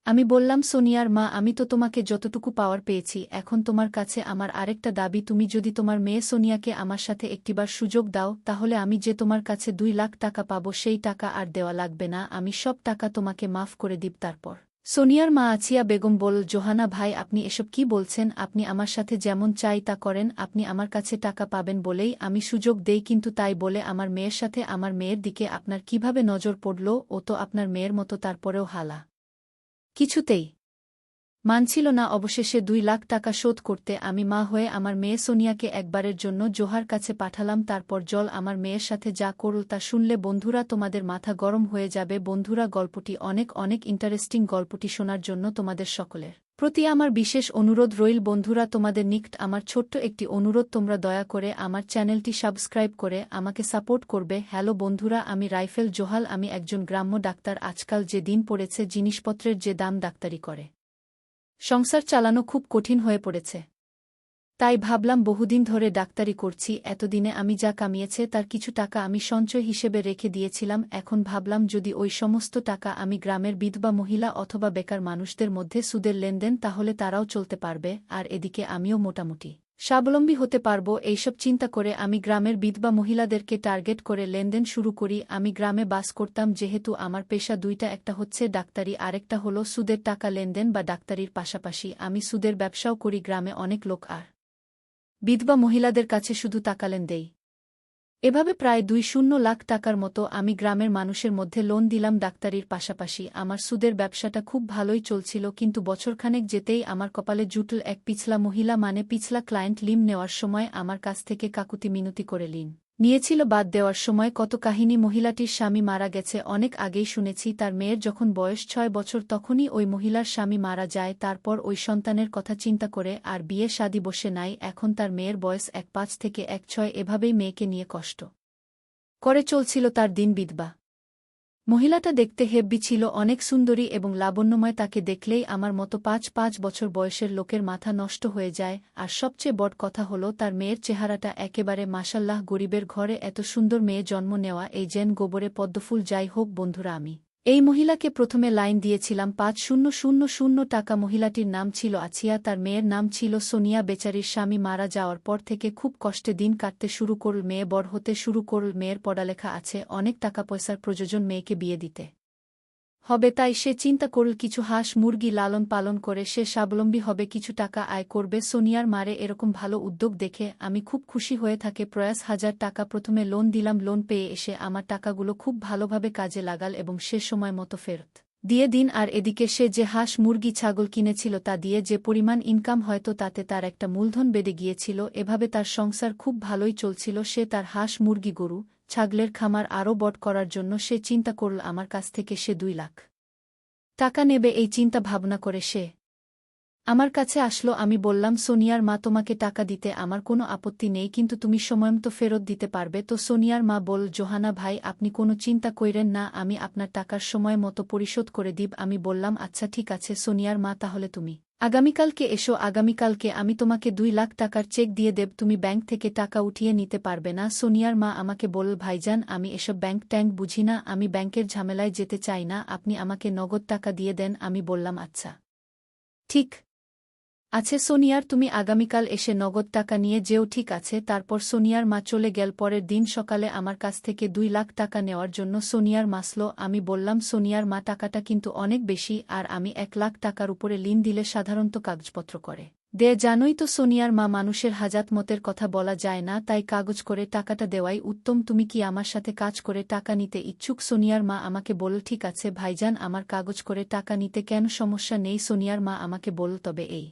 আমি বললাম, সোনিয়ার মা, আমি তো তোমাকে যতটুকু পাওয়ার পেয়েছি, এখন তোমার কাছে আমার আরেকটা দাবি, তুমি যদি তোমার মেয়ে সোনিয়াকে আমার সাথে একটিবার সুযোগ দাও, তাহলে আমি যে তোমার কাছে 2 লাখ টাকা পাবো সেই টাকা আর দেওয়া লাগবে না, আমি সব টাকা তোমাকে মাফ করে দিব। তারপর সোনিয়ার মা আছিয়া বেগম বলল, জোহানা ভাই, আপনি এসব কি বলছেন? আপনি আমার সাথে যেমন চাই তা করেন, আপনি আমার কাছে টাকা পাবেন বলেই আমি সুযোগ দেই, কিন্তু তাই বলে আমার মেয়ের সাথে আমার মেয়ের দিকে আপনার কিভাবে নজর পড়ল? ও তো আপনার মেয়ের মতো। তারপরেও হালা কিছুতেই মানছিল না। অবশেষে 2 লাখ টাকা শোধ করতে আমি মা হয়ে আমার মেয়ে সোনিয়াকে একবারের জন্য জোহার কাছে পাঠালাম। তারপর জল আমার মেয়ের সাথে যা করল তা শুনলে বন্ধুরা তোমাদের মাথা গরম হয়ে যাবে। বন্ধুরা, গল্পটি অনেক অনেক ইন্টারেস্টিং। গল্পটি শোনার জন্য তোমাদের সকলের প্রতি আমার বিশেষ অনুরোধ রইল। বন্ধুরা, তোমাদের নিকট আমার ছোট্ট একটি অনুরোধ, তোমরা দয়া করে আমার চ্যানেলটি সাবস্ক্রাইব করে আমাকে সাপোর্ট করবে। হ্যালো বন্ধুরা, আমি রাইফেল জোহাল, আমি একজন গ্রাম্য ডাক্তার। আজকাল যে দিন পড়েছে, জিনিসপত্রের যে দাম, ডাক্তারি করে সংসার চালানো খুব কঠিন হয়ে পড়েছে। তাই ভাবলাম, বহুদিন ধরে ডাক্তারি করছি, এতদিনে আমি যা কামিয়েছে তার কিছু টাকা আমি সঞ্চয় হিসেবে রেখে দিয়েছিলাম। এখন ভাবলাম, যদি ওই সমস্ত টাকা আমি গ্রামের বিধবা মহিলা অথবা বেকার মানুষদের মধ্যে সুদের লেনদেন, তাহলে তারাও চলতে পারবে, আর এদিকে আমিও মোটামুটি স্বাবলম্বী হতে পারব। এইসব চিন্তা করে আমি গ্রামের বিধবা মহিলাদেরকে টার্গেট করে লেনদেন শুরু করি। আমি গ্রামে বাস করতাম, যেহেতু আমার পেশা দুইটা, একটা হচ্ছে ডাক্তারি, আরেকটা হলো সুদের টাকা লেনদেন বা ডাক্তারির পাশাপাশি আমি সুদের ব্যবসাও করি। গ্রামে অনেক লোক আর বিধবা মহিলাদের কাছে শুধু টাকা লেন দেই। এভাবে প্রায় 2 লাখ টাকার মতো আমি গ্রামের মানুষের মধ্যে লোন দিলাম ডাক্তারির পাশাপাশি। আমার সুদের ব্যবসাটা খুব ভালোই চলছিল, কিন্তু বছরখানেক যেতেই আমার কপালে জুটল এক পিছলা মহিলা, মানে পিছলা ক্লায়েন্ট। লিম নেওয়ার সময় আমার কাছ থেকে কাকুতি মিনতি করে লিন নিয়েছিল। বাদ দেওয়ার সময় কত কাহিনী। মহিলাটির স্বামী মারা গেছে অনেক আগেই শুনেছি। তার মেয়ের যখন বয়স 6 বছর তখনই ওই মহিলার স্বামী মারা যায়। তারপর ওই সন্তানের কথা চিন্তা করে আর বিয়ে শাদী বসে নাই। এখন তার মেয়ের বয়স 1-5 থেকে 1-6, এভাবেই মেয়েকে নিয়ে কষ্ট করে চলছিল তার দিন। বিধবা মহিলাটা দেখতে হেব্বি ছিল, অনেক সুন্দরী এবং লাবণ্যময়। তাকে দেখলেই আমার মতো 5-5 বছর বয়সের লোকের মাথা নষ্ট হয়ে যায়। আর সবচেয়ে বড় কথা হলো, তার মেয়ের চেহারাটা একেবারে মাশাল্লাহ। গরিবের ঘরে এত সুন্দর মেয়ে জন্ম নেওয়া এই যেন গোবরে পদ্মফুল। যাই হোক বন্ধুরা, আমি এই মহিলাকে প্রথমে লাইন দিয়েছিলাম 5,000 টাকা। মহিলাটির নাম ছিল আছিয়া, তার মেয়ের নাম ছিল সোনিয়া। বেচারির স্বামী মারা যাওয়ার পর থেকে খুব কষ্টে দিন কাটতে শুরু করল। মেয়ে বড় হতে শুরু করল, মেয়ের পড়ালেখা আছে, অনেক টাকা পয়সার প্রয়োজন, মেয়েকে বিয়ে দিতে হবে। তাই সে চিন্তা করল কিছু হাঁস মুরগি লালন পালন করে সে স্বাবলম্বী হবে, কিছু টাকা আয় করবে। সোনিয়ার মারে এরকম ভালো উদ্যোগ দেখে আমি খুব খুশি হয়ে থাকে। প্রয়াস 1000 টাকা প্রথমে লোন দিলাম। লোন পেয়ে এসে আমার টাকাগুলো খুব ভালোভাবে কাজে লাগাল এবং সে সময় মতো ফেরত দিয়ে দিন। আর এদিকে সে যে হাঁস মুরগি ছাগল কিনেছিল তা দিয়ে যে পরিমাণ ইনকাম, হয়তো তাতে তার একটা মূলধন বেড়ে গিয়েছিল। এভাবে তার সংসার খুব ভালোই চলছিল। সে তার হাঁস মুরগি গরু ছাগলের খামার আরও বড় করার জন্য সে চিন্তা করল আমার কাছ থেকে সে 2 লাখ টাকা নেবে। এই চিন্তা ভাবনা করে সে আমার কাছে আসলো। আমি বললাম, সোনিয়ার মা, তোমাকে টাকা দিতে আমার কোনো আপত্তি নেই, কিন্তু তুমি সময়মতো ফেরত দিতে পারবে তো? সোনিয়ার মা বলল, জোহানা ভাই, আপনি কোনো চিন্তা কইরেন না, আমি আপনার টাকার সময় মতো পরিশোধ করে দিব। আমি বললাম, আচ্ছা ঠিক আছে সোনিয়ার মা, তাহলে তুমি আগামীকালকে এসো। আগামীকালকে আমি তোমাকে 2 লাখ টাকার চেক দিয়ে দেব, তুমি ব্যাংক থেকে টাকা উঠিয়ে নিতে পারবে না? সোনিয়ার মা আমাকে বলল, ভাইজান, আমি এসব ব্যাংক ট্যাঙ্ক বুঝি না, আমি ব্যাংকের ঝামেলায় যেতে চাই না, আপনি আমাকে নগদ টাকা দিয়ে দেন। আমি বললাম, আচ্ছা ঠিক আছে সোনিয়ার, তুমি আগামীকাল এসে নগদ টাকা নিয়ে যেও। ঠিক আছে। তারপর সোনিয়ার মা চলে গেল। পরের দিন সকালে আমার কাছ থেকে 2 লাখ টাকা নেওয়ার জন্য সোনিয়ার মাসল। আমি বললাম, সোনিয়ার মা, টাকাটা কিন্তু অনেক বেশি, আর আমি 1 লাখ টাকার উপরে লিন দিলে সাধারণত কাগজপত্র করে দে, জানোই তো। সোনিয়ার মা, মানুষের হাজাত মতের কথা বলা যায় না, তাই কাগজ করে টাকাটা দেওয়াই উত্তম। তুমি কি আমার সাথে কাজ করে টাকা নিতে ইচ্ছুক? সোনিয়ার মা আমাকে বলল, ঠিক আছে ভাইজান, আমার কাগজ করে টাকা নিতে কেন সমস্যা নেই। সোনিয়ার মা আমাকে বলল, তবে এই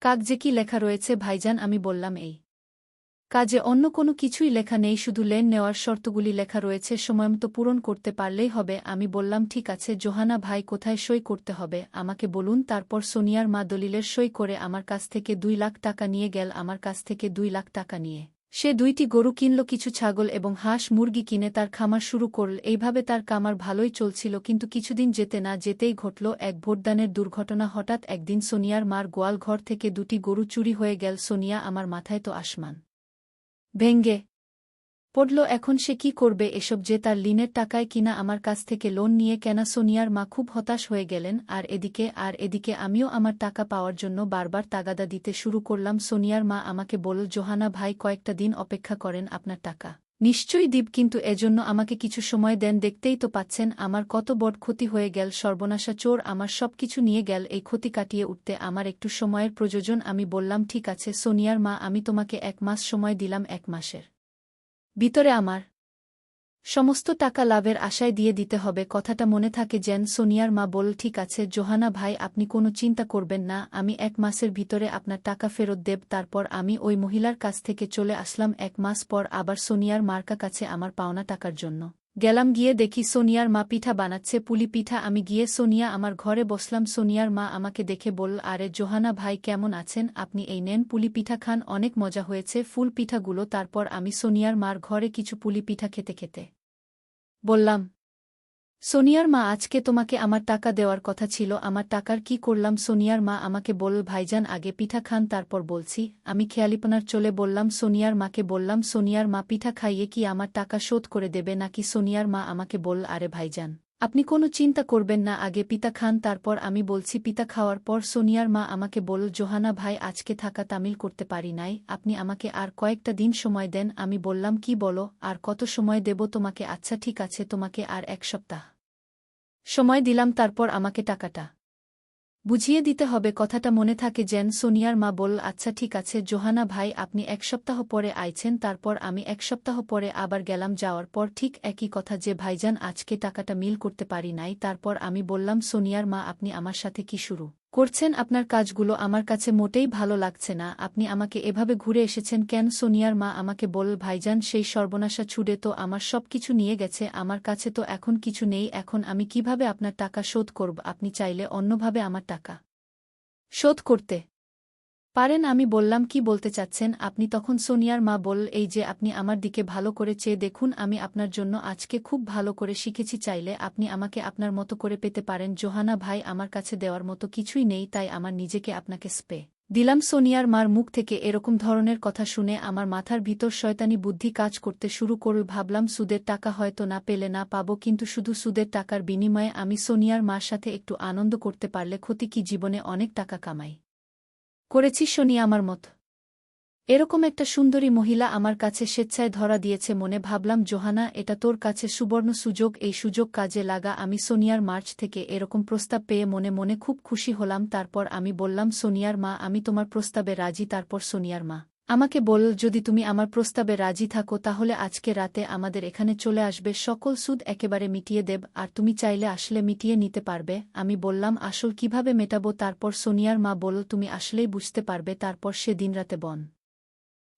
কাগজে কি লেখা রয়েছে ভাইজান? আমি বললাম, এই কাজে অন্য কোনো কিছুই লেখা নেই, শুধু লেন নেওয়ার শর্তগুলি লেখা রয়েছে, সময়মতো পূরণ করতে পারলেই হবে। আমি বললাম, ঠিক আছে জোহানা ভাই, কোথায় সই করতে হবে আমাকে বলুন। তারপর সোনিয়ার মা দলিলের সই করে আমার কাছ থেকে 2 লাখ টাকা নিয়ে গেল। আমার কাছ থেকে 2 লাখ টাকা নিয়ে সে 2টি গরু কিনল, কিছু ছাগল এবং হাঁস মুরগি কিনে তার খামার শুরু করল। এইভাবে তার খামার ভালোই চলছিল, কিন্তু কিছুদিন যেতে না যেতেই ঘটল এক ভোটদানের দুর্ঘটনা। হঠাৎ একদিন সোনিয়ার মার গোয়াল ঘর থেকে 2টি গরু চুরি হয়ে গেল। সোনিয়া, আমার মাথায় তো আসমান ভেঙ্গে পড়ল। এখন সে কি করবে? এসব যে তার ঋণের টাকায় কিনা আমার কাছ থেকে লোন নিয়ে কেনা। সোনিয়ার মা খুব হতাশ হয়ে গেলেন। আর এদিকে আমিও আমার টাকা পাওয়ার জন্য বারবার তাগাদা দিতে শুরু করলাম। সোনিয়ার মা আমাকে বলল, জোহানা ভাই, কয়েকটা দিন অপেক্ষা করেন, আপনার টাকা নিশ্চয়ই দিব, কিন্তু এজন্য আমাকে কিছু সময় দেন। দেখতেই তো পাচ্ছেন আমার কত বড় ক্ষতি হয়ে গেল। সর্বনাশা চোর আমার সবকিছু নিয়ে গেল। এই ক্ষতি কাটিয়ে উঠতে আমার একটু সময়ের প্রয়োজন। আমি বললাম, ঠিক আছে সোনিয়ার মা, আমি তোমাকে 1 মাস সময় দিলাম। 1 মাসের ভিতরে আমার সমস্ত টাকা লাভের আশায় দিয়ে দিতে হবে। কথাটা মনে থাকে যেন। সোনিয়ার মা বলল, ঠিক আছে জোহানা ভাই, আপনি কোনো চিন্তা করবেন না, আমি 1 মাসের ভিতরে আপনার টাকা ফেরত দেব। তারপর আমি ওই মহিলার কাছ থেকে চলে আসলাম। 1 মাস পর আবার সোনিয়ার মার কাছে আমার পাওনা টাকার জন্য গেলাম। গিয়ে দেখি সোনিয়ার মা পিঠা বানাচ্ছে, পুলি পিঠা। আমি গিয়ে সোনিয়া আমার ঘরে বসলাম। সোনিয়ার মা আমাকে দেখে বলল, আরে জোহানা ভাই, কেমন আছেন আপনি? এই নেন পুলি পিঠা খান, অনেক মজা হয়েছে ফুল পিঠাগুলো। তারপর আমি সোনিয়ার মার ঘরে কিছু পুলি পিঠা খেতে খেতে বললাম, সোনিয়ার মা, আজকে তোমাকে আমার টাকা দেওয়ার কথা ছিল, আমার টাকার কি করলাম? সোনিয়ার মা আমাকে বলল, ভাইজান আগে পিঠা খান তারপর বলছি। আমি খেয়ালিপনার চলে বললাম সোনিয়ার মাকে বললাম, সোনিয়ার মা, পিঠা খাইয়ে কি আমার টাকা শোধ করে দেবে নাকি? সোনিয়ার মা আমাকে বলল, আরে ভাইজান, আপনি কোনো চিন্তা করবেন না, আগে পিতা খান তারপর আমি বলছি। পিতা খাওয়ার পর সোনিয়ার মা আমাকে বলল, জোহানা ভাই, আজকে থাকা তামিল করতে পারি নাই, আপনি আমাকে আর কয়েকটা দিন সময় দেন। আমি বললাম, কি বলো, আর কত সময় দেব তোমাকে? আচ্ছা ঠিক আছে, তোমাকে আর 1 সপ্তাহ সময় দিলাম, তারপর আমাকে টাকাটা বুঝিয়ে দিতে হবে। কথাটা মনে থাকে যেন। সোনিয়ার মা বলল, আচ্ছা ঠিক আছে জোহানা ভাই, আপনি 1 সপ্তাহ পরে আইছেন। তারপর আমি 1 সপ্তাহ পরে আবার গেলাম। যাওয়ার পর ঠিক একই কথা যে, ভাইজান আজকে টাকাটা মিল করতে পারি নাই। তারপর আমি বললাম, সোনিয়ার মা, আপনি আমার সাথে কি শুরু করছেন? আপনার কাজগুলো আমার কাছে মোটেই ভালো লাগছে না, আপনি আমাকে এভাবে ঘুরে এসেছেন কেন? সোনিয়ার মা আমাকে বলল, ভাইজান, সেই সর্বনাশা ছুড়ে তো আমার সব কিছু নিয়ে গেছে, আমার কাছে তো এখন কিছু নেই। এখন আমি কিভাবে আপনার টাকা শোধ করব? আপনি চাইলে অন্যভাবে আমার টাকা শোধ করতে পারেন। আমি বললাম, কি বলতে চাচ্ছেন আপনি? তখন সোনিয়ার মা বলল, এই যে আপনি আমার দিকে ভালো করে চেয়ে দেখুন, আমি আপনার জন্য আজকে খুব ভালো করে শিখেছি, চাইলে আপনি আমাকে আপনার মতো করে পেতে পারেন। জোহানা ভাই, আমার কাছে দেওয়ার মতো কিছুই নেই, তাই আমার নিজেকে আপনাকে স্পে দিলাম। সোনিয়ার মার মুখ থেকে এরকম ধরনের কথা শুনে আমার মাথার ভিতর শয়তানি বুদ্ধি কাজ করতে শুরু করল। ভাবলাম, সুদের টাকা হয়তো না পেলে না পাবো, কিন্তু শুধু সুদের টাকার বিনিময়ে আমি সোনিয়ার মার সাথে একটু আনন্দ করতে পারলে ক্ষতি কি? জীবনে অনেক টাকা কামাই করেছি সোনিয়া আমার মত এরকম একটা সুন্দরী মহিলা আমার কাছে স্বেচ্ছায় ধরা দিয়েছে। মনে ভাবলাম, জোহানা, এটা তোর কাছে সুবর্ণ সুযোগ, এই সুযোগ কাজে লাগা। আমি সোনিয়ার মার্চ থেকে এরকম প্রস্তাব পেয়ে মনে মনে খুব খুশি হলাম। তারপর আমি বললাম, সোনিয়ার মা, আমি তোমার প্রস্তাবে রাজি। তারপর সোনিয়ার মা আমাকে বলল, যদি তুমি আমার প্রস্তাবে রাজি থাকো তাহলে আজকে রাতে আমাদের এখানে চলে আসবে, সকল সুদ একেবারে মিটিয়ে দেব, আর তুমি চাইলে আসলে মিটিয়ে নিতে পারবে। আমি বললাম, আসল কিভাবে মেটাবো? তারপর সোনিয়ার মা বলল, তুমি আসলেই বুঝতে পারবে। তারপর সে দিনরাতে বন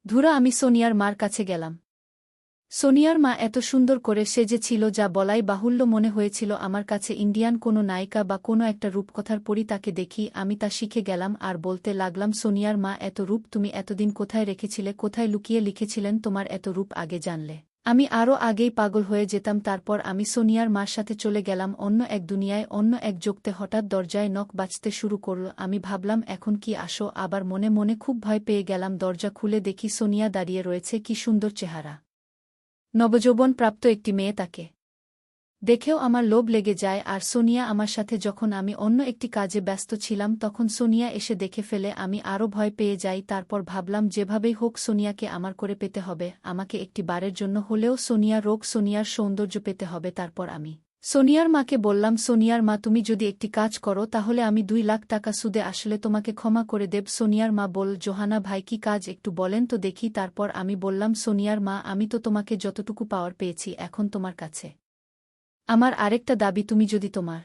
ধুরা আমি সোনিয়ার মার কাছে গেলাম। সোনিয়ার মা এত সুন্দর করে সেজেছিল যা বলাই বাহুল্য। মনে হয়েছিল আমার কাছে ইন্ডিয়ান কোনো নায়িকা বা কোনো একটা রূপকথার পরী। তাকে দেখি আমি তা শিখে গেলাম আর বলতে লাগলাম, সোনিয়ার মা, এত রূপ তুমি এতদিন কোথায় রেখেছিলে? কোথায় লুকিয়ে লিখেছিলেন তোমার এত রূপ? আগে জানলে আমি আরও আগেই পাগল হয়ে যেতাম। তারপর আমি সোনিয়ার মার সাথে চলে গেলাম অন্য এক দুনিয়ায়, অন্য এক জগতে। হঠাৎ দরজায় নখ বাজতে শুরু করল। আমি ভাবলাম, এখন কি আসো? আবার মনে মনে খুব ভয় পেয়ে গেলাম। দরজা খুলে দেখি সোনিয়া দাঁড়িয়ে রয়েছে। কি সুন্দর চেহারা, নবযৌবন প্রাপ্ত একটি মেয়ে। তাকে দেখেও আমার লোভ লেগে যায়। আর সোনিয়া আমার সাথে যখন আমি অন্য একটি কাজে ব্যস্ত ছিলাম তখন সোনিয়া এসে দেখে ফেলে আমি আরও ভয় পেয়ে যাই। তারপর ভাবলাম, যেভাবেই হোক সোনিয়াকে আমার করে পেতে হবে, আমাকে একটি বারের জন্য হলেও সোনিয়ার রোগ, সোনিয়ার সৌন্দর্য পেতে হবে। তারপর আমি সোনিয়ার মাকে বললাম, সোনিয়ার মা, তুমি যদি একটি কাজ করো তাহলে আমি 2 লাখ টাকা সুদে আসলে তোমাকে ক্ষমা করে দেব। সোনিয়ার মা বলল, জোহানা ভাই, কি কাজ একটু বলেন তো দেখি। তারপর আমি বললাম, সোনিয়ার মা, আমি তো তোমাকে যতটুকু পাওয়ার পেয়েছি, এখন তোমার কাছে আমার আরেকটা দাবি। তুমি যদি তোমার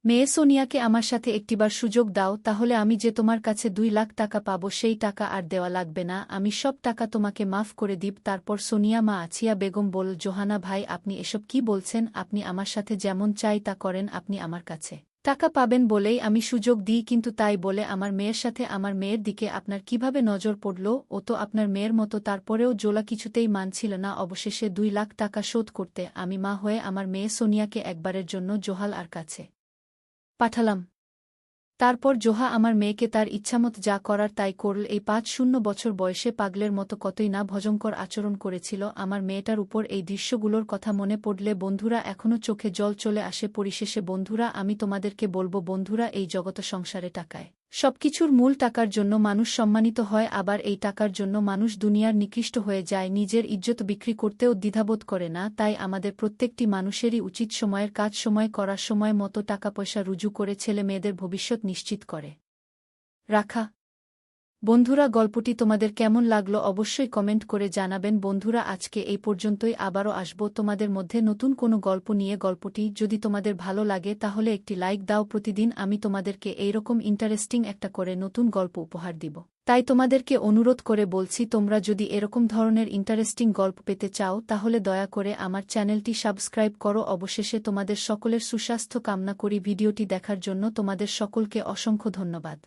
মেয়ে সোনিয়াকে আমার সাথে একটিবার সুযোগ দাও তাহলে আমি যে তোমার কাছে 2 লাখ টাকা পাবো সেই টাকা আর দেওয়া লাগবে না, আমি সব টাকা তোমাকে মাফ করে দিব। তারপর সোনিয়া মা আছিয়া বেগম বলল, জোহানা ভাই, আপনি এসব কি বলছেন? আপনি আমার সাথে যেমন চাই তা করেন, আপনি আমার কাছে টাকা পাবেন বলেই আমি সুযোগ দিই, কিন্তু তাই বলে আমার মেয়ের সাথে আমার মেয়ের দিকে আপনার কিভাবে নজর পড়ল? ও তো আপনার মেয়ের মতো। তারপরেও জোলা কিছুতেই মানছিল না। অবশেষে 2 লাখ টাকা শোধ করতে আমি মা হয়ে আমার মেয়ে সোনিয়াকে একবারের জন্য জোহাল আর কাছে পাঠালাম। তারপর জোহা আমার মেয়েকে তার ইচ্ছামত যা করার তাই করল। এই ৫-০ বছর বয়সে পাগলের মতো কতই না ভয়ঙ্কর আচরণ করেছিল আমার মেয়েটার উপর। এই দৃশ্যগুলোর কথা মনে পড়লে বন্ধুরা এখনও চোখে জল চলে আসে। পরিশেষে বন্ধুরা আমি তোমাদেরকে বলবো বন্ধুরা, এই জগৎ সংসারে টাকায় সবকিছুর মূল। টাকার জন্য মানুষ সম্মানিত হয়, আবার এই টাকার জন্য মানুষ দুনিয়ার নিকৃষ্ট হয়ে যায়, নিজের ইজ্জত বিক্রি করতেও দ্বিধাবোধ করে না। তাই আমাদের প্রত্যেকটি মানুষেরই উচিত সময়ের কাজ সময় করা, সময় মতো টাকা পয়সা রুজু করে ছেলে মেয়েদের ভবিষ্যৎ নিশ্চিত করে রাখা। বন্ধুরা, গল্পটি তোমাদের কেমন লাগলো অবশ্যই কমেন্ট করে জানাবেন। বন্ধুরা, আজকে এই পর্যন্তই, আবারও আসব তোমাদের মধ্যে নতুন কোনো গল্প নিয়ে। গল্পটি যদি তোমাদের ভালো লাগে তাহলে একটি লাইক দাও। প্রতিদিন আমি তোমাদেরকে এইরকম ইন্টারেস্টিং একটা করে নতুন গল্প উপহার দিব। তাই তোমাদেরকে অনুরোধ করে বলছি, তোমরা যদি এরকম ধরনের ইন্টারেস্টিং গল্প পেতে চাও তাহলে দয়া করে আমার চ্যানেলটি সাবস্ক্রাইব করো। অবশেষে তোমাদের সকলের সুস্বাস্থ্য কামনা করি। ভিডিওটি দেখার জন্য তোমাদের সকলকে অসংখ্য ধন্যবাদ।